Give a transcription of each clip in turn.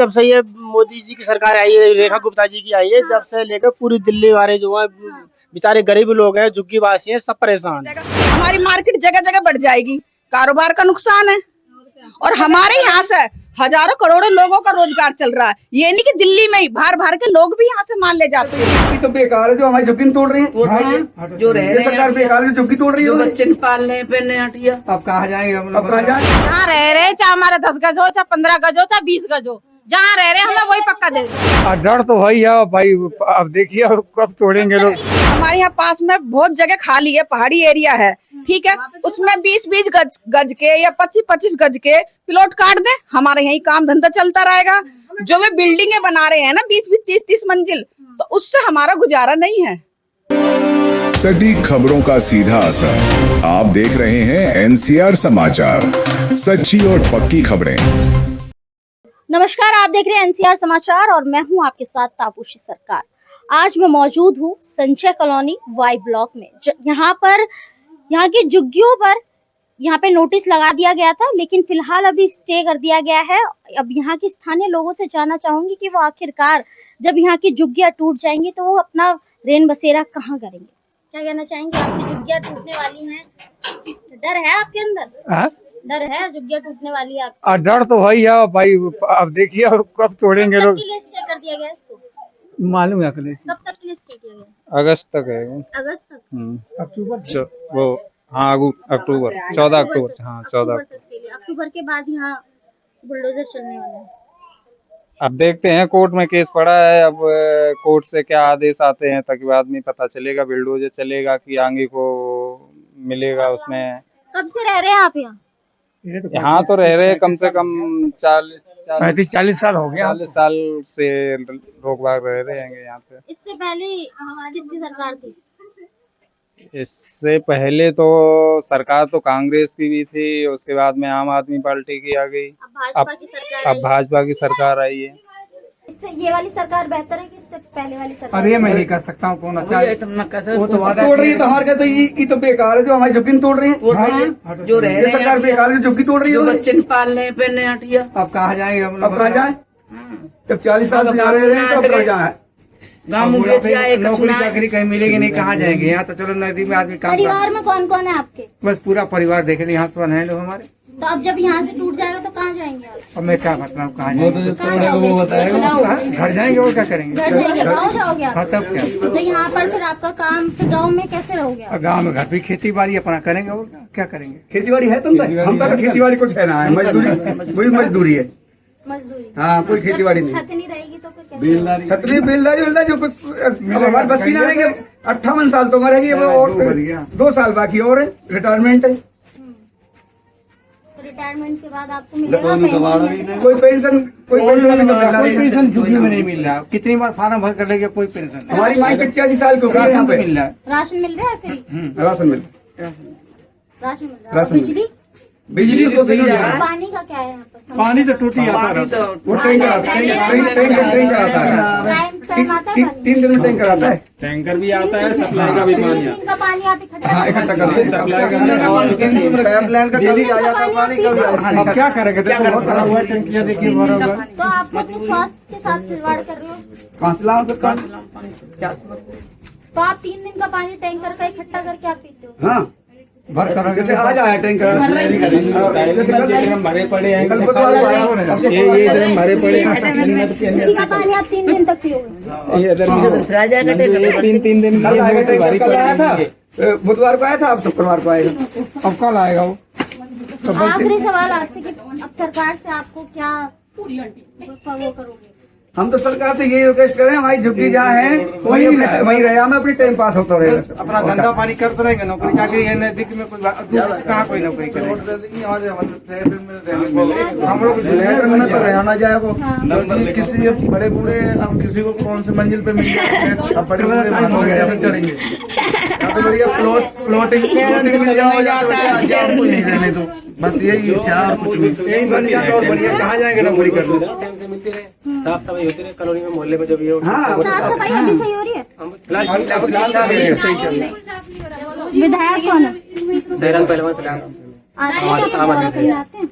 जब से ये मोदी जी की सरकार आई है, रेखा गुप्ता जी की आई है, जब से लेकर पूरी दिल्ली वाले जो है बेचारे गरीब लोग हैं, झुग्गी वासी हैं, सब परेशान हैं। हमारी मार्केट जगह जगह बढ़ जाएगी, कारोबार का नुकसान है। और हमारे यहाँ से हजारों करोड़ों लोगों का रोजगार चल रहा है। ये नहीं कि दिल्ली में ही बाहर बाहर के लोग भी यहाँ से माल ले जाते हैं। ये तो बेकार है जो हमारी झुग्गी तोड़ रही है, जो रह रहे सरकार बेकार है, झुग्गी तोड़ रही है, बच्चे पालने पे हटिया। अब कहाँ जाएंगे हम लोग? कहाँ जाए? जहाँ रह रहे, चाहे हमारा 10 गज हो, चाहे 15 गज हो, चाहे 20 गज हो, जहाँ रह रहे हमें वही पक्का दे दो। डर तो वही है भाई, अब देखिए कब तोड़ेंगे लोग। हमारे यहाँ पास में बहुत जगह खाली है, पहाड़ी एरिया है, ठीक है, उसमें 20-20 गज के या 25-25 गज के प्लॉट काट दे, हमारे यही काम धंधा चलता रहेगा। जो वे बिल्डिंगें बना रहे हैं ना 20-30 मंजिल, तो उससे हमारा गुजारा नहीं है। सटीक खबरों का सीधा असर। आप देख रहे हैं एनसीआर समाचार, सच्ची और पक्की खबरें। नमस्कार, आप देख रहे हैं एनसीआर समाचार और मैं हूं आपके साथ तापूशी सरकार। आज मैं मौजूद हूं संजय कॉलोनी वाई ब्लॉक में। यहाँ की झुग्गियों पर यहाँ पे नोटिस लगा दिया गया था, लेकिन फिलहाल अभी स्टे कर दिया गया है। अब यहाँ के स्थानीय लोगों से जानना चाहूंगी कि वो आखिरकार जब यहाँ की झुग्गियां टूट जाएंगी तो वो अपना रेन बसेरा कहाँ करेंगे। क्या कहना चाहेंगे? आपकी झुग्गियां टूटने वाली हैं, डर है आपके अंदर? डर है झुग्गियां टूटने वाली है आपकी? डर तो वही है भाई, अब देखिए कब तोड़ेंगे लोग। स्टे कर दिया गया इसको मालूम है? कब तक के लिए स्टे किया गया? अगस्त तक है। अगस्त तक? अक्टूबर वो, हाँ अक्टूबर 14 अक्टूबर से, हाँ 14 तक के लिए। अक्टूबर के बाद यहाँ बुलडोजर चलने वाला है। अब देखते हैं, कोर्ट में केस पड़ा है, अब कोर्ट से क्या आदेश आते हैं तक बाद में पता चलेगा। बिल्डोजर चलेगा कि आगे को मिलेगा उसमें। कब से रह रहे हैं आप यहाँ? यहाँ तो रह रहे कम से कम 40 साल हो गया। 40 साल से लोग बाग रह रहे हैं यहाँ पे। इससे पहले हमारी किसकी सरकार थी? इससे पहले तो सरकार तो कांग्रेस की भी थी, उसके बाद में आम आदमी पार्टी की आ गई। अब भाजपा की सरकार आई है। इससे ये वाली सरकार बेहतर है कि इससे पहले वाली सरकार? अरे मैं नहीं कर सकता हूँ, कौन अच्छा है? वो तो वादा तोड़ रही है, तो हमारे तो ये तो बेकार है जो हमारी झुग्गी तोड़ रही है, जो रह रहे सरकार बेकार है, झुग्गी तोड़ रही है, बच्चे पालने पे हटिया। अब कहाँ जाएंगे हम लोग? अब कहाँ जाए? जब 40 साल से जा रहे हैं तो अब कहाँ जाए? नौकरी चाकरी कहीं मिलेगी नहीं, कहाँ जाएंगे? यहाँ तो चलो नदी में आदमी काम। परिवार में कौन कौन है आपके? बस पूरा परिवार देख रहे, यहाँ से है लोग हमारे। तो अब जब यहाँ से टूट जाएगा तो कहाँ जाएंगे आप? अब मैं क्या करता हूँ, कहाँ जाएंगे? घर जाएंगे और क्या करेंगे? घर जाएंगे, गाँव जाओगे आप? तब क्या? तो यहाँ पर फिर आपका काम फिर गाँव में कैसे रहोगे आप? गाँव में घर भी खेती बाड़ी अपना करेंगे और क्या करेंगे? खेती बाड़ी है तुम? हम तो खेती बाड़ी कुछ है ना, है मजदूरी, वही मजदूरी है। मजदूरी? हाँ, कोई खेती बाड़ी नहीं। छत नहीं रहेगी तो फिर कैसे? छतरी बेलदारी जो कुछ हमारे बस की ना रहेंगे। 58 साल तो मरेगी, और 2 साल बाकी और रिटायरमेंट है। रिटायरमेंट के बाद आपको मिलेगा पेंशन? कोई पेंशन कोई पेंशन झुग्गी में नहीं मिल रहा। कितनी बार फार्म भर कर लेंगे, कोई पेंशन नहीं। हमारी माँ 85 साल की हो गई, यहाँ पे मिल रहा है। राशन मिल रहा है फ्री? राशन मिल रहा है। बिजली? बिजली तो सही है। पानी का क्या है यहाँ पर? पानी तो टूटी आता है, वो टैंकर आता है, टाइम आता है? 3 दिन में टैंकर आता है। टैंकर भी आता है, सप्लाई का भी पानी दिन का पानी आप इकट्ठा करते हैं, सप्लाई पाइपलाइन का कभी आ जाता है पानी, कभी अब क्या करेंगे? बहुत भरा हुआ है टंकियाँ, देखिए भरा हुआ है। तो आप अपने स्वास्थ्य के साथ खिलवाड़ कर रहे हो। कहाँ से लाओ? तो आप 3 दिन का पानी टैंकर का इकट्ठा करके आप पीते हो? हाँ, भर कर जैसे आज आया टैंकर, जैसे भरे पड़े हैं, कल बुधवार को आया, ये भरे पड़े हैं। इसी का पानी आप 3 दिन तक पियोगे? ये 3 दिन कल आया टैंकर, कल आया था, बुधवार को आया था, अब शुक्रवार को आएगा, अब कल आएगा वो। आखिरी सवाल आपसे कि अब सरकार से आपको क्या वो करोगे? हम तो सरकार से यही रिक्वेस्ट कर रहे हैं, हमारी झुग्गी जहाँ है वहीं रहे, हमें अपनी टाइम पास होता रहे, अपना धंधा पानी करते रहेंगे। नौकरी चाकरी है नजदीक में, कहाँ कोई नौकरी करे? हम लोग तो रहना जाए वो किसी बड़े बूढ़े, हम किसी को कौन से मंजिल पे मिल जाए, अब बड़े बड़े कैसे चलेंगे? तो बढ़िया प्लॉटिंग मिल जाओ, आपको नहीं रहने दो, बस यही इच्छा, कुछ यही बन जाए और बढ़िया। कहाँ जाएंगे नौकरी करने? टाइम से मिलती रहे, साफ सफाई होती रहे कॉलोनी में, मोहल्ले में, जब ये साफ सफाई अभी सही हो रही है? सही चल रहा है। विधायक कौन है? सहरान पहलवान आते हैं?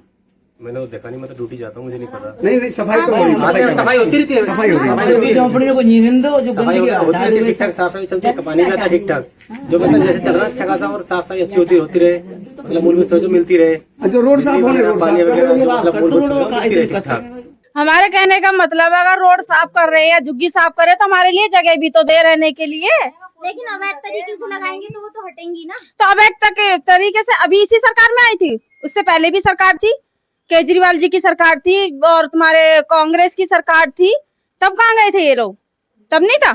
मैंने तो देखा नहीं, मैं तो ड्यूटी जाता हूँ, मुझे नहीं पता। नहीं सफाई तो होगी, सफाई होती रहती है, सफाई होती है। झोपड़ी को नींद दो जो सफाई गंदगी होती हटा रहती है, दो। ठीक ठाक साफ सफाई चलती है, पानी भी आता है ठीक ठाक, जो मतलब जैसे चल रहा है अच्छा खासा, और साफ सफाई अच्छी होती रहे, मतलब मूलभूत जो मिलती रहे, जो रोड साफ होने, रोड पानी वगैरह जो साफ मतलब कर मूलभूत दो, सुविधा मिलती रहे ठीक ठाक। हमारे कहने का मतलब है अगर रोड साफ कर रहे हैं या झुग्गी साफ कर रहे हैं तो हमारे लिए जगह भी तो दे रहने के लिए। लेकिन अवैध तरीके से लगाएंगे तो वो तो हटेंगी ना। तो अवैध तरीके से अभी इसी सरकार में आई थी, उससे पहले भी सरकार थी, केजरीवाल जी की सरकार थी और तुम्हारे कांग्रेस की सरकार थी, तब कहाँ गए थे ये लोग? तब नहीं था।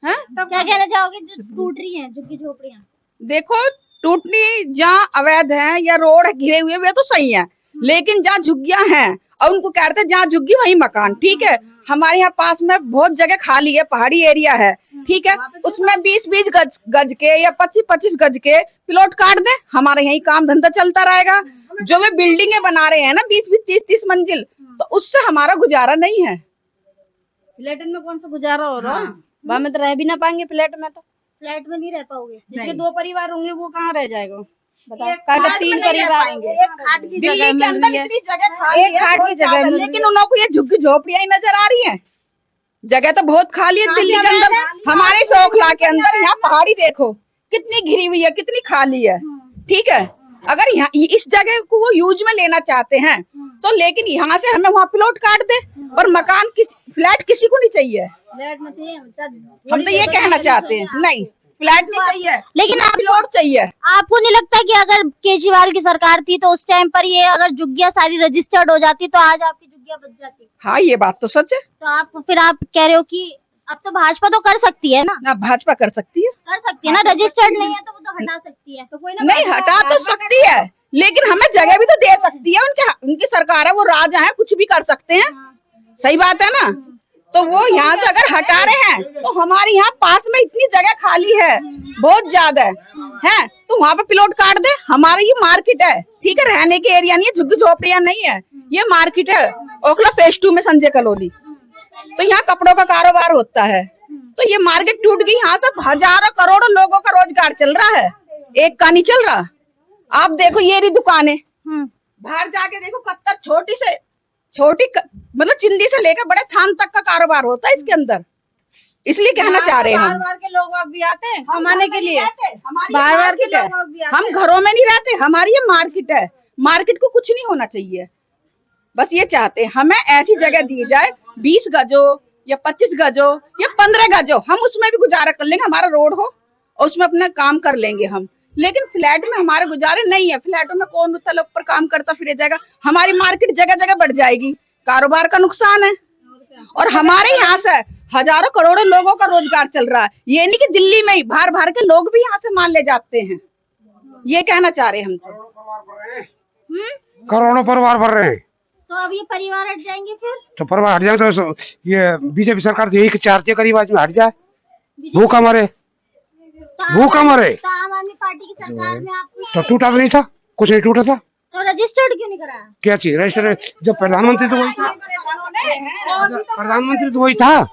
हैं? तब क्या कहना चाहोगे जो टूट रही हैं झुग्गी झोपड़ियां? देखो, टूटनी जहाँ अवैध है या रोड घिरे हुए वे तो सही है, लेकिन जहाँ झुग्गियां हैं और उनको कहते हैं जहाँ झुग्गी वही मकान, ठीक है। हमारे यहाँ पास में बहुत जगह खाली है, पहाड़ी एरिया है, ठीक है, उसमें 20-20 गज के या 25-25 गज के प्लॉट काट दे, हमारे यही काम धंधा चलता रहेगा। जो वे बिल्डिंगे बना रहे हैं ना 20-20 30-30 मंजिल, तो उससे हमारा गुजारा नहीं है। फ्लैट में कौन सा गुजारा हो रहा है? वहाँ में तो रह भी ना पाएंगे, फ्लैट में तो फ्लैट में नहीं रह पाओगे। जिसके 2 परिवार होंगे वो कहाँ रह जाएगा? बताओ, कहा 3 परिवार होंगे। दिल्ली के अंदर इतनी जगह खाली है, खाट की जगह, लेकिन उन लोगों को ये झुग्गी झोपड़ियां ही नजर आ रही हैं। जगह तो बहुत खाली है दिल्ली के अंदर, हमारे सोखला के अंदर यहाँ पहाड़ी देखो कितनी घिरी हुई है, कितनी खाली है, ठीक है। अगर यहाँ इस जगह को वो यूज में लेना चाहते हैं तो, लेकिन यहाँ से हमें वहाँ प्लॉट काट दे, और मकान फ्लैट किसी को नहीं चाहिए। फ्लैट में चाहिए, हम तो ये कहना चाहते हैं, नहीं फ्लैट नहीं चाहिए, लेकिन आप प्लॉट चाहिए। आपको नहीं लगता कि अगर केजरीवाल की सरकार थी तो उस टाइम पर ये अगर झुग्गियां सारी रजिस्टर्ड हो जाती तो आज आपकी झुग्गियां बच जाती? हाँ, ये बात तो सच है। तो आप फिर आप कह रहे हो कि अब तो भाजपा तो कर सकती है ना भाजपा कर सकती है, रजिस्टर्ड नहीं है तो वो तो हटा सकती है, तो कोई ना नहीं हटा तो सकती है, लेकिन हमें जगह भी तो दे सकती है। उनकी सरकार है, वो राजा है, कुछ भी कर सकते हैं, सही बात है ना। तो वो यहाँ से अगर हटा रहे हैं तो हमारे यहाँ पास में इतनी जगह खाली है, बहुत ज्यादा है, तो वहाँ पे प्लॉट काट दे। हमारा ये मार्केट है, ठीक है, रहने के एरिया नहीं है, झुग्गी झोपड़ियां नहीं है, ये मार्केट है ओखला फेज 2 में संजय कॉलोनी। तो यहाँ कपड़ों का कारोबार होता है, तो ये मार्केट टूट गई, यहाँ से हजारों करोड़ों लोगों का रोजगार चल रहा है, एक का नहीं चल रहा। आप देखो ये रही दुकानें, बाहर जाके देखो कब तक छोटी मतलब चिंदी से लेकर बड़े थान तक का कारोबार होता है इसके अंदर। इसलिए कहना चाह रहे हैं हम, बाहर के लोग भी आते हैं कमाने के लिए, बाहर के लोग, हम घरों में नहीं रहते, हमारी ये मार्केट है, मार्केट को कुछ नहीं होना चाहिए। बस ये चाहते हैं हमें ऐसी जगह दी जाए 20 गजो या 25 गजो या 15 गजो, हम उसमें भी गुजारा कर लेंगे, हमारा रोड हो और उसमें अपना काम कर लेंगे हम। लेकिन फ्लैट में हमारे गुजारे नहीं है, फ्लैटों में कौन तल ऊपर काम करता फिर जाएगा, हमारी मार्केट जगह जगह बढ़ जाएगी, कारोबार का नुकसान है। और हमारे यहाँ से हजारों करोड़ों लोगों का रोजगार चल रहा है, ये नहीं कि दिल्ली में ही बाहर के लोग भी यहाँ से माल ले जाते हैं, ये कहना चाह रहे हैं हम तो। करोड़ों परिवार बढ़ रहे हैं, तो अब ये परिवार हट जाएंगे फिर? तो परिवार हट जाए तो ये बीजेपी सरकार तो यही चाहती करीब आज में हट जाए, भूखा मरे, भूखा मरे। तो आम आदमी पार्टी की सरकार में आप तो टूटा तो नहीं था, कुछ नहीं टूटा था, तो रजिस्टर्ड क्यों नहीं कराया? क्या चीज रजिस्टर? जब प्रधानमंत्री तो वही था, प्रधानमंत्री तो वही था,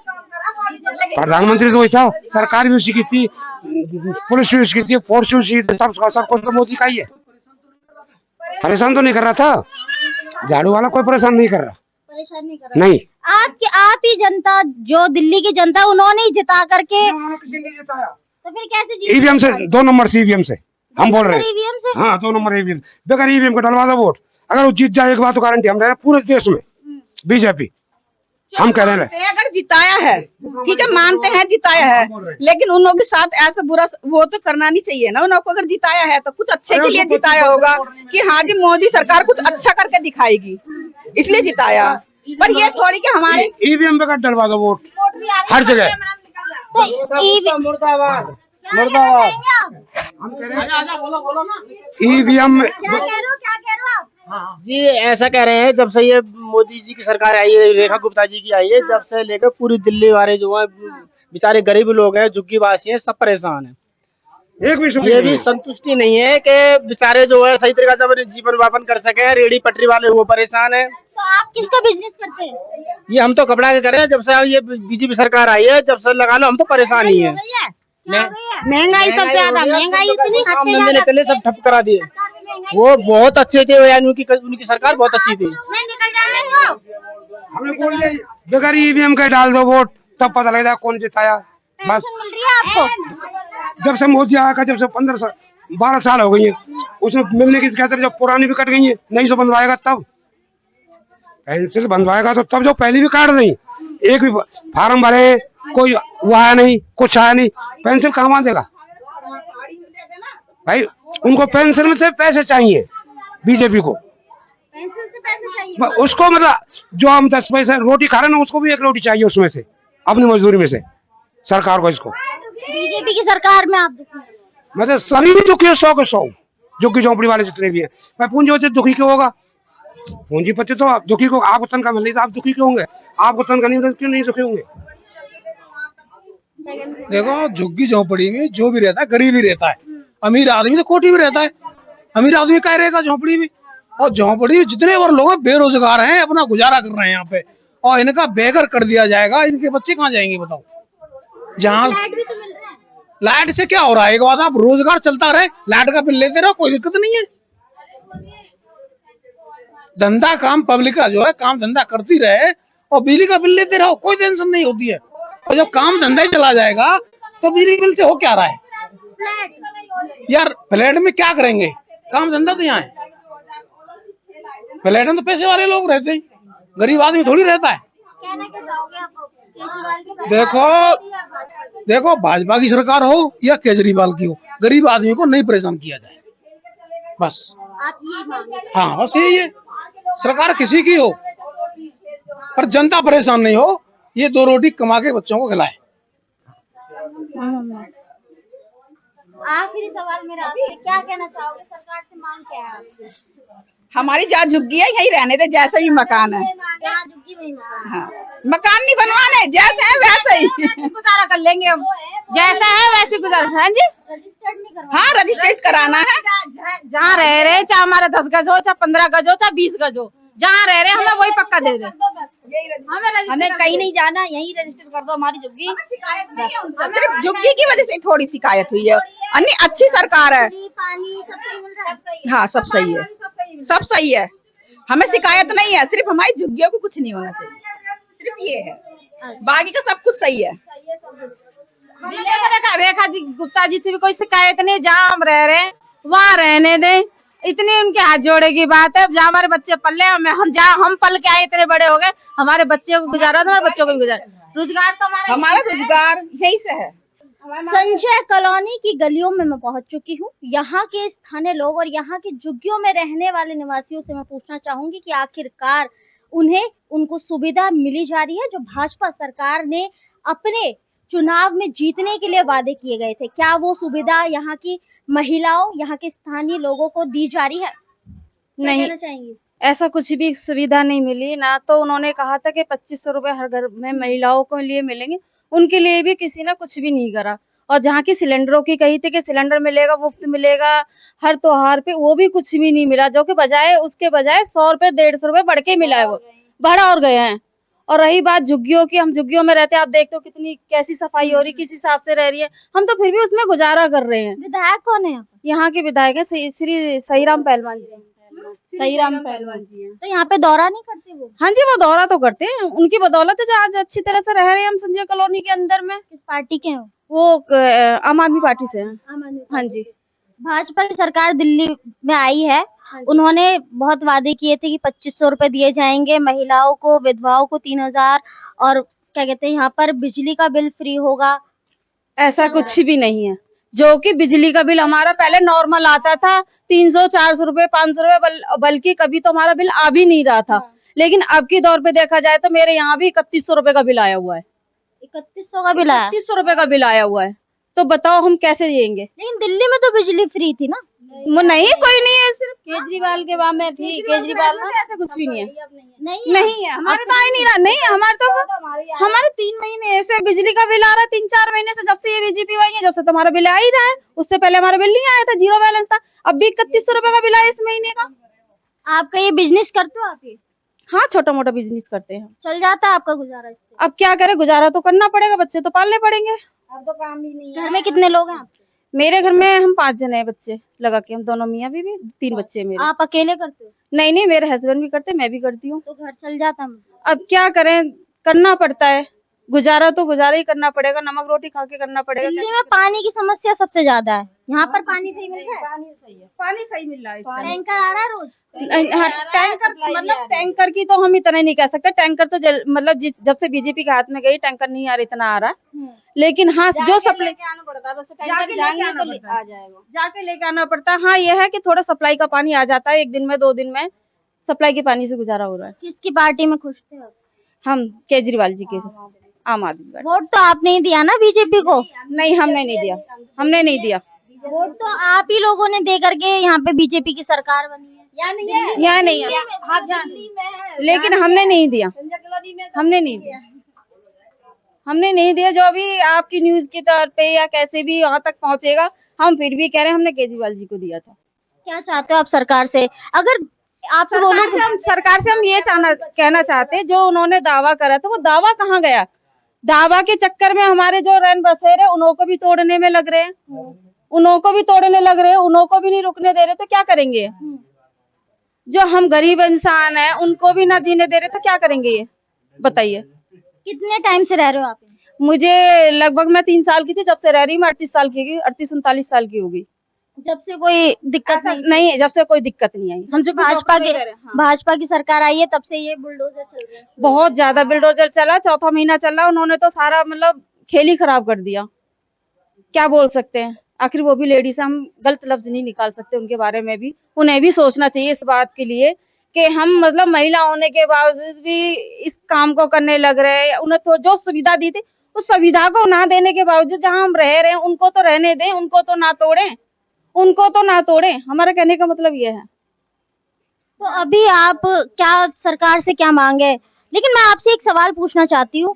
प्रधानमंत्री तो वही था, सरकार भी उसी की थी, पुलिस भी उसकी थी, फोर्स भी उसी की, सब कुछ तो मोदी का ही है। परेशान तो नहीं कर रहा था, झाड़ू वाला कोई परेशान नहीं कर रहा, परेशान नहीं कर रहा। नहीं। आप ही जनता, जो दिल्ली की जनता, उन्होंने ही जिता करके, तो फिर कैसे जीत? ईवीएम से, 2 नंबर से ईवीएम से हम बोल रहे हैं। ईवीएम से? हाँ, 2 नंबर ईवीएम, बगैर ईवीएम का डलवा दो वोट, अगर वो जीत जाए एक बात तो गारंटी हम दे रहे हैं पूरे देश में बीजेपी, हम कह रहे हैं अगर जिताया है, ठीक है, मानते हैं जिताया है, लेकिन उन लोगों के साथ ऐसा बुरा वो तो करना नहीं चाहिए ना। उन लोगों को अगर जिताया है तो कुछ अच्छे के लिए जिताया होगा कि हाँ जी मोदी सरकार कुछ अच्छा करके दिखाएगी, इसलिए जिताया। पर ये थोड़ी कि हमारे ईवीएम बगैर डलवा दो वोट हर जगह। मुर्दाबाद ईवीएम क्या कह रहे हो आप? जी, ऐसा कह रहे हैं जब से ये मोदी जी की सरकार आई है, रेखा गुप्ता जी की आई है, जब से लेकर पूरी दिल्ली वाले जो है बेचारे गरीब लोग हैं, झुग्गी वासी हैं, सब परेशान हैं। एक भी ये भी संतुष्टि नहीं है कि बेचारे जो है सही तरीके से अपने जीवन यापन कर सके, रेडी पटरी वाले वो परेशान है। तो आप किसका बिजनेस करते हैं? ये हम तो कपड़ा के करें, जब से ये बीजेपी सरकार आई है, जब से लगा लो हम तो परेशान ही है। महंगाई सब ज्यादा, महंगाई इतनी काम धंधे निकले सब ठप करा दिए। वो बहुत अच्छे थे यार, उनकी सरकार बहुत अच्छी थी। नहीं निकल जाने दो। हमें बोल दिया बेकार ईवीएम का डाल दो वोट, तब पता लगेगा कौन जिताया। बस पेंशन मिल रही है आपको? जब से मोदी आया, जब से 12 साल हो गई है, उसमें मिलने की कहते जब पुरानी भी कट गई है, नहीं तो बनवाएगा तब पेंसिल बनवाएगा तो तब, जो पहली भी काट दी, एक भी फार्म भरे कोई वो आया नहीं, कुछ आया नहीं, पेंसिल कहाँ देगा भाई? उनको पेंसिल में से पैसे चाहिए, बीजेपी को पेंशन से पैसे चाहिए उसको, मतलब जो हम 10 पैसे रोटी खा रहे हैं ना, उसको भी एक रोटी चाहिए उसमें से, अपनी मजदूरी में से सरकार को। इसको बीजेपी की सरकार में आप दुखी हैं? मतलब सभी दुखी है, 100 के 100 झुग्गी झोंपड़ी वाले जितने भी है। मैं पूंजीपति दुखी क्यों होगा? पूंजीपति तो दुखी को, आपको तनख्वाह मिल रही तो आप दुखी क्यों होंगे? आपको तनख्वाह नहीं मिल, क्यों नहीं दुखी होंगे? देखो झुग्गी झोपड़ी में जो भी रहता है गरीब ही रहता है, अमीर आदमी तो कोठी में रहता है। अमीर आदमी क्या रहेगा झोपड़ी में? और झोपड़ी में जितने और लोग बेरोजगार हैं, अपना गुजारा कर रहे हैं यहाँ पे, और इनका बेघर कर दिया जाएगा, इनके बच्चे कहाँ जाएंगे बताओ? जहाँ लाइट भी तो मिल रहा है। लाइट से क्या हो रहा है? एक बात, आप रोजगार चलता रहे, लाइट का बिल लेते रहो, कोई दिक्कत नहीं है। धंधा काम पब्लिक का जो है काम धंधा करती रहे और बिजली का बिल लेते रहो, कोई टेंशन नहीं होती है। और जब काम धंधा ही चला जाएगा तो बिजली बिल से हो क्या रहा है यार? फ्लैट में क्या करेंगे? काम धंधा तो यहाँ है। फ्लैट में तो पैसे वाले लोग रहते हैं, गरीब आदमी थोड़ी रहता है। कहना क्या चाहोगे आप केजरीवाल की सरकार? देखो भाजपा की सरकार हो या केजरीवाल की हो, गरीब आदमी को नहीं परेशान किया जाए, बस। आप ये मांगे? हाँ बस यही है, सरकार किसी की हो पर जनता परेशान नहीं हो, ये 2 रोटी कमा के बच्चों को खिलाए। आखिरी सवाल मेरा आपसे, क्या कहना चाहोगे? सरकार से मांग क्या है आपकी? हमारी जहाँ झुग्गी है यही रहने दे, जैसा भी मकान है। जहाँ झुग्गी वही मकान। हाँ, मकान नहीं बनवाने, जैसे है वैसे ही गुजारा कर लेंगे हम, जैसा है वैसे गुजारा। हाँ जी, रजिस्टर्ड नहीं करवा? हाँ रजिस्ट्रेट कराना है। जहाँ रह रहे, चाहे हमारा 10 गज हो, चाहे 15 गज हो, चाहे 20 गज हो, जहाँ रह रहे हमें वही पक्का दे दे। हमें कहीं नहीं जाना, यहीं रजिस्टर कर दो हमारी झुग्गी। सिर्फ झुग्गी की वजह से थोड़ी शिकायत हुई है, अन्य अच्छी सरकार है। पानी सब सही मिल रहा है? हाँ सब सही है, सब सही है, हमें शिकायत नहीं है। सिर्फ हमारी झुग्गियों को कुछ नहीं होना चाहिए, सिर्फ ये है, बाकी का सब कुछ सही है। रेखा गुप्ता जी से भी कोई शिकायत नहीं, जहाँ हम रह रहे हैं वहाँ रहने दें, इतनी उनके हाथ जोड़े की बात है। जहाँ हमारे बच्चे पल रहे हैं, हम पल के आए, इतने बड़े हो गए, हमारे बच्चे को गुजारा, हमारे बच्चों को भी गुजारा, रोजगार तो हमारा रोजगार यही से है। संजय कॉलोनी की गलियों में मैं पहुंच चुकी हूँ। यहाँ के स्थानीय लोग और यहाँ के झुग्गियों में रहने वाले निवासियों से मैं पूछना चाहूंगी कि आखिरकार उनको सुविधा मिली जा रही है जो भाजपा सरकार ने अपने चुनाव में जीतने के लिए वादे किए गए थे, क्या वो सुविधा यहाँ की महिलाओं, यहाँ के स्थानीय लोगों को दी जा रही है? नहीं, चाहिए ऐसा कुछ भी सुविधा नहीं मिली ना। तो उन्होंने कहा था कि 2500 रुपए हर घर में महिलाओं के लिए मिलेंगे, उनके लिए भी किसी ने कुछ भी नहीं करा। और जहाँ की सिलेंडरों की कही थी कि सिलेंडर मिलेगा, मुफ्त मिलेगा हर त्योहार पे, वो भी कुछ भी नहीं मिला, जो कि उसके बजाय 100 रुपए 150 रुपए बढ़ के मिला है, वो बढ़ा और गए हैं। और रही बात झुग्गियों की, हम झुग्गियों में रहते हैं, आप देखते हो कितनी कैसी सफाई हो रही, किस हिसाब से रह रही है, हम तो फिर भी उसमें गुजारा कर रहे हैं। विधायक कौन है? यहाँ के विधायक है श्री सहीराम पहलवान जी। सहीराम पहलवान जी हैं। तो यहाँ पे दौरा नहीं करते वो? हाँ जी, वो दौरा तो करते हैं, उनकी बदौलत है जो आज अच्छी तरह से रह रहे हैं हम संजय कॉलोनी के अंदर में। किस पार्टी के हैं वो? आम आदमी पार्टी से हैं। हाँ जी। भाजपा की सरकार दिल्ली में आई है, उन्होंने बहुत वादे किए थे कि 2500 रुपए दिए जाएंगे महिलाओं को, विधवाओं को 3000, और क्या कहते हैं यहाँ पर बिजली का बिल फ्री होगा। ऐसा कुछ भी नहीं है, जो कि बिजली का बिल हमारा पहले नॉर्मल आता था 300 400 रुपए 500 रुपए, बल्कि कभी तो हमारा बिल आ भी नहीं रहा था। लेकिन अब के दौर पे देखा जाए तो मेरे यहाँ भी 3100 रुपए का बिल आया हुआ है। 3100 का बिल आया? 3100 रुपए का बिल आया हुआ है, तो बताओ हम कैसे जिएंगे? लेकिन दिल्ली में तो बिजली फ्री थी ना? नहीं, कोई नहीं है, सिर्फ केजरीवाल के बाद में थी। केजरीवाल में ऐसा कुछ भी नहीं है। नहीं है हमारे तो आ ही नहीं रहा। नहीं, हमारे 3 महीने ऐसे बिजली का बिल आ रहा है, 3-4 महीने से, जब से ये बीजेपी आई है, जब से तुम्हारा बिल आ ही रहा है। उससे पहले हमारा बिल नहीं आया था, 0 बैलेंस था। अब भी 3100 रुपए का बिल आया इस महीने का। आपका ये बिजनेस करते हो आप? ये हाँ, छोटा मोटा बिजनेस करते हैं। चल जाता है आपका गुजारा इससे? अब क्या करे, गुजारा तो करना पड़ेगा, बच्चे तो पालने पड़ेंगे। अब तो काम भी नहीं है। घर में कितने लोग हैं आपके? मेरे घर में हम 5 जने हैं बच्चे लगा के, हम दोनों मियाँ बीवी, 3 बच्चे हैं मेरे। आप अकेले करते हो? नहीं नहीं, मेरे हस्बैंड भी करते, मैं भी करती हूँ। तो घर चल जाता है? अब क्या करें, करना पड़ता है, गुजारा तो गुजारा ही करना पड़ेगा, नमक रोटी खा के करना पड़ेगा। दिल्ली में पानी की समस्या सबसे ज्यादा है, यहाँ पर पानी सही मिल रहा है? पानी सही है, पानी सही मिल रहा है। टैंकर आ रहा है रोज? हाँ, टैंकर मतलब टैंकर की तो हम इतना नहीं कह सकते, टैंकर तो मतलब जब से बीजेपी के हाथ में गई टैंकर नहीं आ रहा, इतना आ रहा है। लेकिन हाँ, जो सप्लाई आना पड़ता है, जाके लेके आना पड़ता है। हाँ, ये है कि थोड़ा सप्लाई का पानी आ जाता है, 1 दिन में 2 दिन में सप्लाई के पानी से गुजारा हो रहा है। किसकी पार्टी में खुश थे आप? हम केजरीवाल जी के, आम आदमी पार्टी। वोट तो आपने ही दिया ना बीजेपी को? नहीं, हमने नहीं दिया, हमने नहीं दिया वोट तो आप ही लोगों ने दे करके यहाँ पे बीजेपी की सरकार बनी है, या नहीं है? यहाँ नहीं है, लेकिन हमने नहीं दिया, हमने नहीं दिया, हमने नहीं दिया। जो भी आपकी न्यूज के तौर पे या कैसे भी वहाँ तक पहुँचेगा, हम फिर भी कह रहे हैं हमने केजरीवाल जी को दिया था। क्या चाहते हो आप सरकार से? अगर आपसे बोलो, हम सरकार से हम ये कहना चाहते, जो उन्होंने दावा करा था वो दावा कहाँ गया? दावा के चक्कर में हमारे जो रैन बसेरे उन्हों को भी तोड़ने में लग रहे हैं, उन्हों को भी तोड़ने लग रहे हैं, उन्हों को भी नहीं रुकने दे रहे, तो क्या करेंगे? जो हम गरीब इंसान है उनको भी ना जीने दे रहे, तो क्या करेंगे ये बताइए? कितने टाइम से रह रहे हो आप? मुझे लगभग, मैं 3 साल की थी जब से रह रही हूँ, 38 साल की, 38-39 साल की होगी। जब से कोई दिक्कत नहीं है, जब से कोई दिक्कत नहीं आई। हम जो भाजपा की सरकार आई है तब से ये बुलडोजर चल रहे हैं। बहुत ज्यादा बुलडोजर चला, 4था महीना चल रहा, उन्होंने तो सारा मतलब खेल ही खराब कर दिया। क्या बोल सकते हैं, आखिर वो भी लेडीज, हम गलत लफ्ज नहीं निकाल सकते उनके बारे में भी। उन्हें भी सोचना चाहिए इस बात के लिए कि हम मतलब महिला होने के बावजूद भी इस काम को करने लग रहे हैं। उन्हें तो जो सुविधा दी थी उस सुविधा को ना देने के बावजूद जहाँ हम रह रहे हैं उनको तो रहने दें, उनको तो ना तोड़ें, उनको तो ना तोड़ें। हमारा कहने का मतलब ये है। तो अभी आप क्या सरकार से क्या मांगे? लेकिन मैं आपसे एक सवाल पूछना चाहती हूँ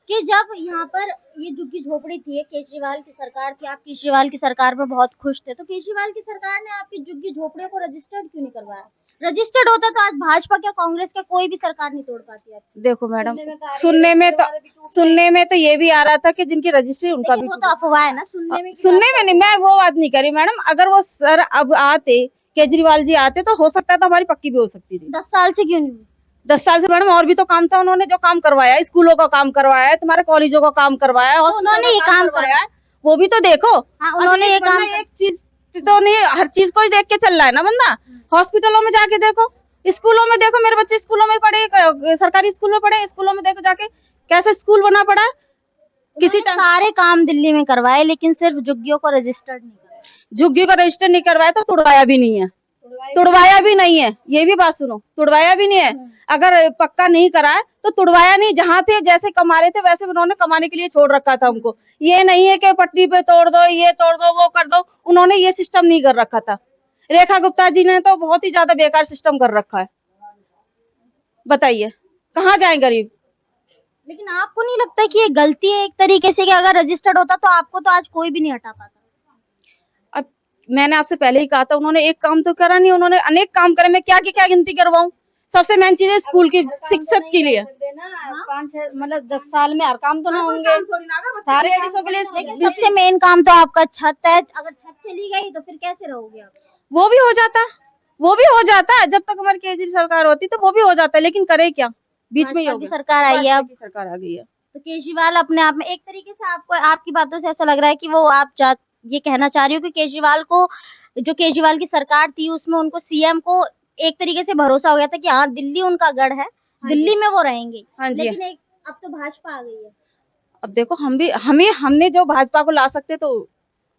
कि जब यहाँ पर ये झुग्गी झोपड़ी थी, केजरीवाल की सरकार थी, आप केजरीवाल की सरकार पर बहुत खुश थे, तो केजरीवाल की सरकार ने आपकी झुग्गी झोपड़ियों को रजिस्टर्ड क्यों नहीं करवाया? रजिस्टर्ड होता तो आज भाजपा क्या कांग्रेस क्या कोई भी सरकार नहीं तोड़ पाती है। देखो मैडम, सुनने में तो ये भी आ रहा था कि जिनकी रजिस्ट्री उनका भी, वो तो अफवाह है ना, सुनने में नहीं, मैं वो बात नहीं करी मैडम। अगर वो सर अब आते, केजरीवाल जी आते, तो हो सकता था हमारी पक्की भी हो सकती थी। 10 साल से क्यों नहीं? 10 साल से मैडम और भी तो काम था, उन्होंने जो काम करवाया, स्कूलों का काम करवाया, तुम्हारे कॉलेजों का काम करवाया, उन्होंने ये काम करवाया, वो भी तो देखो। उन्होंने ये काम, एक चीज तो नहीं, हर चीज को ही देख के चल रहा है ना बंदा। हॉस्पिटलों में जाके देखो, स्कूलों में देखो, मेरे बच्चे स्कूलों में पढ़े, सरकारी स्कूल में पढ़े, स्कूलों में देखो जाके कैसे स्कूल बना पड़ा। किसी सारे काम दिल्ली में करवाए लेकिन सिर्फ झुग्गियों को रजिस्टर्ड नहीं करवाया। झुग्गी को रजिस्टर नहीं करवाया तो तुड़वाया भी नहीं है, तुड़वाया भी नहीं है, ये भी बात सुनो, तुड़वाया भी नहीं है। अगर पक्का नहीं करा है तो तुड़वाया नहीं, जहाँ थे जैसे कमा रहे थे वैसे उन्होंने कमाने के लिए छोड़ रखा था हमको। ये नहीं है कि पटरी पे तोड़ दो, ये तोड़ दो, वो कर दो, उन्होंने ये सिस्टम नहीं कर रखा था। रेखा गुप्ता जी ने तो बहुत ही ज्यादा बेकार सिस्टम कर रखा है। बताइए कहाँ जाए गरीब? लेकिन आपको नहीं लगता कि ये गलती है एक तरीके से कि अगर रजिस्टर्ड होता तो आपको तो आज कोई भी नहीं हटा पाता? अब मैंने आपसे पहले ही कहा था, उन्होंने एक काम तो करा नहीं, उन्होंने अनेक काम करे। मैं क्या गिनती करवाऊं? सबसे मेन चीज है स्कूल की शिक्षक के लिए 5-6 मतलब 10 साल में हर काम तो ना होंगे सारे के लिए। सबसे मेन काम तो आपका छत है, अगर छत चली गई तो फिर कैसे रहोगे आप? वो भी हो जाता, वो भी हो जाता है। जब तक हमारी केजरी सरकार होती तो वो भी हो जाता है, लेकिन करे क्या? बीच में ही सरकार आई है, अब सरकार आ गई है। तो केजरीवाल अपने आप में एक तरीके से, आपको आपकी बातों से ऐसा लग रहा है कि वो आप ये कहना चाह रही हो कि केजरीवाल को, जो केजरीवाल की सरकार थी उसमें उनको सीएम को एक तरीके से भरोसा हो गया था कि हाँ दिल्ली उनका गढ़ है, दिल्ली में वो रहेंगे। लेकिन अब तो भाजपा आ गई है। अब देखो हमने जो भाजपा को ला सकते तो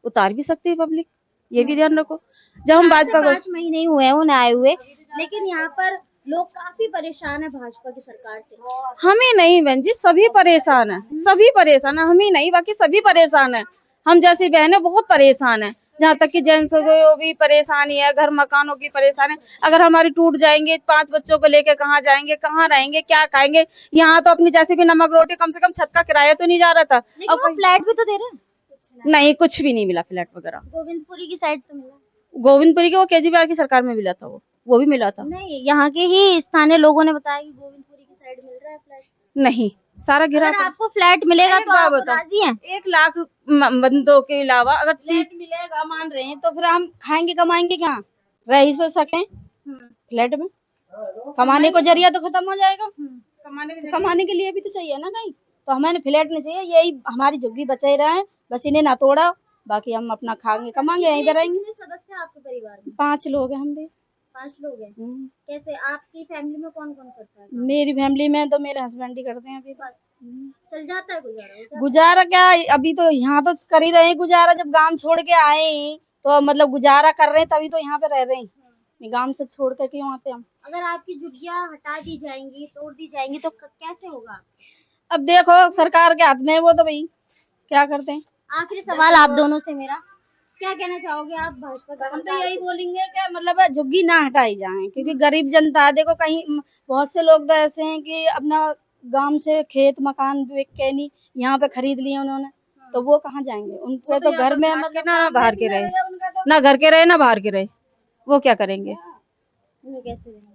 उतार भी सकते हैं पब्लिक, ये भी ध्यान रखो। जब हम भाजपा को 5 महीने ही हुए हैं उन्हें आए हुए, लेकिन यहाँ पर लोग काफी परेशान है भाजपा की सरकार से। हमें नहीं बहन जी, सभी परेशान है, सभी परेशान है, हम ही नहीं बाकी सभी परेशान है। हम जैसी बहनें बहुत परेशान है, जहाँ तक कि जेंट्स को भी परेशानी है, घर मकानों की परेशानी। अगर हमारी टूट जाएंगे, 5 बच्चों को लेके कहाँ जाएंगे, कहाँ रहेंगे, क्या खाएंगे? यहाँ तो अपनी जैसे भी नमक रोटी, कम से कम छत का किराया तो नहीं जा रहा था। अब फ्लैट भी तो दे रहे हैं? नहीं, कुछ भी नहीं मिला फ्लैट वगैरह। गोविंदपुरी की साइड तो मिला, गोविंदपुरी के वो केजरीवाल की सरकार में मिला था, वो भी मिला था। नहीं, यहाँ के ही स्थानीय लोगों ने बताया कि गोविंदपुरी की साइड मिल रहा है फ्लैट। नहीं, सारा गिरा अगर आपको फ्लैट मिलेगा तो आप राजी हैं? 1 लाख बंदों के अलावा अगर 30 फ्लैट मिलेगा मान रहे हैं तो फिर हम खाएंगे कमाएंगे कहाँ? रह ही तो सकें फ्लैट में। कमाने को जरिया तो खत्म हो जाएगा। कमाने के लिए भी तो चाहिए ना कहीं। तो हमें फ्लैट नहीं चाहिए, यही हमारी झुग्गी बचे रहे, बस इन्हें ना तोड़ा, बाकी हम अपना खाएंगे कमाएंगे यहीं पे रहेंगे। कितने सदस्य हैं आपके परिवार में? 5 लोग हैं हम भी। 5 लोग हैं। कैसे आपकी फैमिली में कौन कौन करता है? मेरी फैमिली में तो मेरे हस्बैंड ही करते हैं अभी। बस चल जाता है गुजारा? गुजारा क्या, अभी तो यहाँ तो कर ही रहे हैं गुजारा। जब गांव छोड़ के आए हैं तो मतलब गुजारा कर रहे हैं, तभी तो यहाँ पे रह रहे हैं। गांव से छोड़ कर क्यों आते हम? अगर आपकी झुग्गियां हटा दी जाएंगी, तोड़ दी जाएंगी तो कैसे होगा? अब देखो सरकार के हाथ में है वो, तो भाई क्या करते हैं। आखिरी सवाल आप दोनों से मेरा, क्या कहना चाहोगे आप भाजपा? हम तो यही बोलेंगे कि मतलब झुग्गी ना हटाई जाए, क्योंकि गरीब जनता है। देखो कहीं बहुत से लोग तो ऐसे हैं कि अपना गांव से खेत मकान बेच के नहीं यहाँ पे खरीद लिए उन्होंने, तो वो कहाँ जाएंगे? उनके तो घर में मतलब ना बाहर के रहे, ना घर के रहे ना बाहर के रहे, वो क्या करेंगे?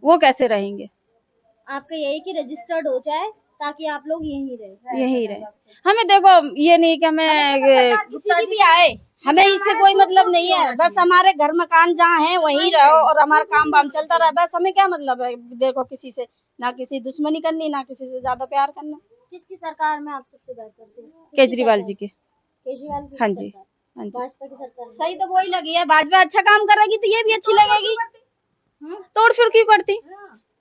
वो कैसे रहेंगे? आपका यही कि रजिस्टर्ड हो जाए ताकि आप लोग यही रहे। हमें देखो ये नहीं कि हमें किसी की भी आए, हमें इससे कोई मतलब नहीं है। बस हमारे घर मकान जहाँ है वहीं रहो और हमारा काम वाम चलता रहा, बस हमें क्या मतलब है? देखो किसी से ना किसी दुश्मनी करनी, ना किसी से ज्यादा प्यार करना। किसकी सरकार में आप सबसे बेहतर थे? केजरीवाल जी की। केजरीवाल की हाँ जी, सरकार? हाँ जी। भाजपा की सरकार सही तो वही लगी है। भाजपा अच्छा काम करेगी तो ये भी अच्छी लगेगी। तोड़ फिर क्यों करती?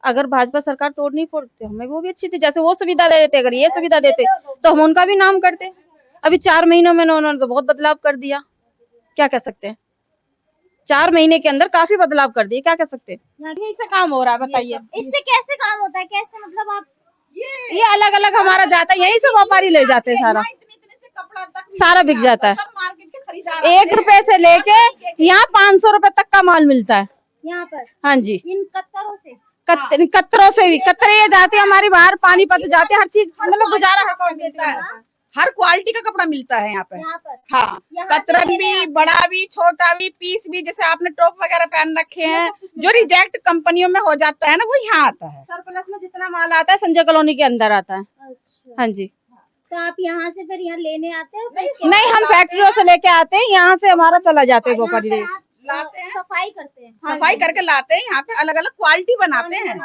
अगर भाजपा सरकार तोड़ नहीं फोड़ती हमें वो भी अच्छी थी। जैसे वो सुविधा दे देते, अगर ये सुविधा देते तो हम उनका भी नाम करते। अभी 4 महीनों में उन्होंने तो बहुत बदलाव कर दिया, क्या कह सकते हैं? 4 महीने के अंदर काफी बदलाव कर दिए, क्या कह सकते हैं? यहीं से काम हो रहा है, बताइए। इससे कैसे काम होता है? कैसे मतलब आप ये अलग अलग हमारा जाता है, यहीं से व्यापारी ले जाते हैं, सारा बिक जाता है। 1 रुपए से लेके यहाँ 500 रुपए तक का माल मिलता है यहाँ पर? हाँ जी, इन कत्तरों से? कतरों से भी, कतरे जाते हैं हमारी बाहर, पानीपत जाते हैं, हर चीज मतलब गुजारा देता है। हर क्वालिटी का कपड़ा मिलता है यहाँ पे। हाँ, कतरन भी, बड़ा भी, छोटा भी, पीस भी। जैसे आपने टॉप वगैरह पहन रखे हैं, जो रिजेक्ट कंपनियों में हो जाता है ना, वो यहाँ आता है। सरप्लस में जितना माल आता है संजय कॉलोनी के अंदर आता है। अच्छा। हाँ जी। तो आप यहाँ से फिर यहाँ लेने आते हो? नहीं, हम फैक्ट्रियों से लेके आते हैं, यहाँ से हमारा चला जाते हैं व्यापारी। लाते हैं, सफाई करते हैं? सफाई करके लाते हैं, यहाँ पे अलग अलग क्वालिटी बनाते हैं।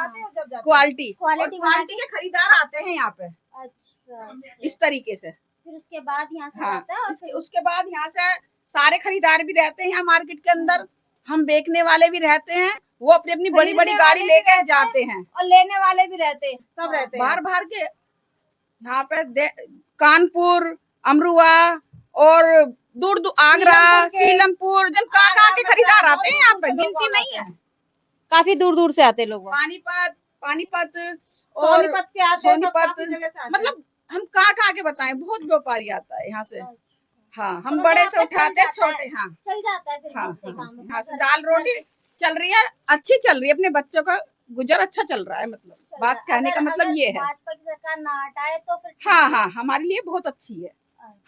क्वालिटी के खरीदार आते हैं यहाँ पे। अच्छा, इस तरीके से। फिर उसके बाद यहाँ से हाँ, आता है? और फिर उसके बाद यहाँ से सारे खरीदार भी रहते हैं यहाँ मार्केट के अंदर, हम बेचने वाले भी रहते हैं, वो अपनी अपनी बड़ी बड़ी गाड़ी लेके जाते हैं, और लेने वाले भी रहते हैं, सब रहते हैं बाहर बाहर के। यहाँ पे कानपुर, अमरुआ और दूर दूर आगरा, सीलमपुर, जन कहाँ के खरीदार आते हैं यहाँ पे, गिनती नहीं है। काफी दूर दूर से आते लोग। पानीपत और सोनीपत, मतलब हम कहाँ के बताएं, बहुत व्यापारी आता है यहाँ से। हाँ, हम बड़े से उठाते हैं, छोटे। हाँ, चल जाता है फिर? हाँ, यहाँ से दाल रोटी चल रही है, अच्छी चल रही है, अपने बच्चों का गुजर अच्छा चल रहा है। मतलब बात कहने का मतलब ये है। भाजपा की सरकार ना हटाए तो फिर? हाँ, हमारे लिए बहुत अच्छी है,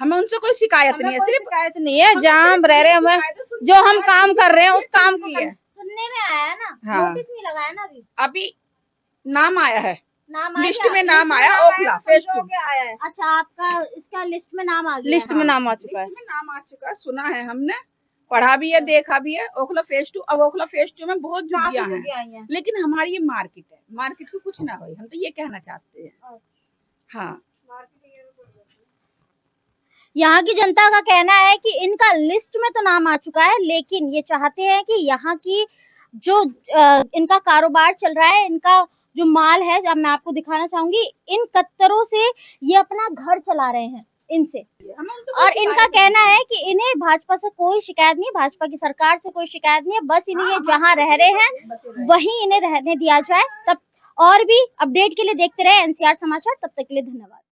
हमें उनसे कोई शिकायत नहीं है। सिर्फ शिकायत नहीं है, जहाँ हम रह रहे हैं, हमें जो हम काम कर रहे हैं उस काम की है। सुनने में आया है ना? हाँ। नोटिस नहीं लगाया ना अभी नाम आया है, नाम लिस्ट में नाम आया, ओखला फेज 2 आया है। अच्छा, आपका इसका लिस्ट में नाम आ गया? लिस्ट में नाम आ चुका है, नाम आ चुका है, सुना है हमने, पढ़ा भी है, देखा भी है। ओखला फेज 2, अब ओखला फेज 2 में बहुत झुग्गियां हैं, लेकिन हमारी ये मार्केट है, मार्केट को कुछ ना हो, हम तो ये कहना चाहते हैं। हाँ, यहाँ की जनता का कहना है कि इनका लिस्ट में तो नाम आ चुका है, लेकिन ये चाहते हैं कि यहाँ की जो इनका कारोबार चल रहा है, इनका जो माल है, जब मैं आपको दिखाना चाहूंगी, इन कत्तरों से ये अपना घर चला रहे हैं इनसे। और इनका कहना है कि इन्हें भाजपा से कोई शिकायत नहीं, भाजपा की सरकार से कोई शिकायत नहीं है, बस इन्हें ये जहाँ रह रहे हैं वहीं इन्हें रहने दिया जाए। तब और भी अपडेट के लिए देखते रहे NCR समाचार, तब तक के लिए धन्यवाद।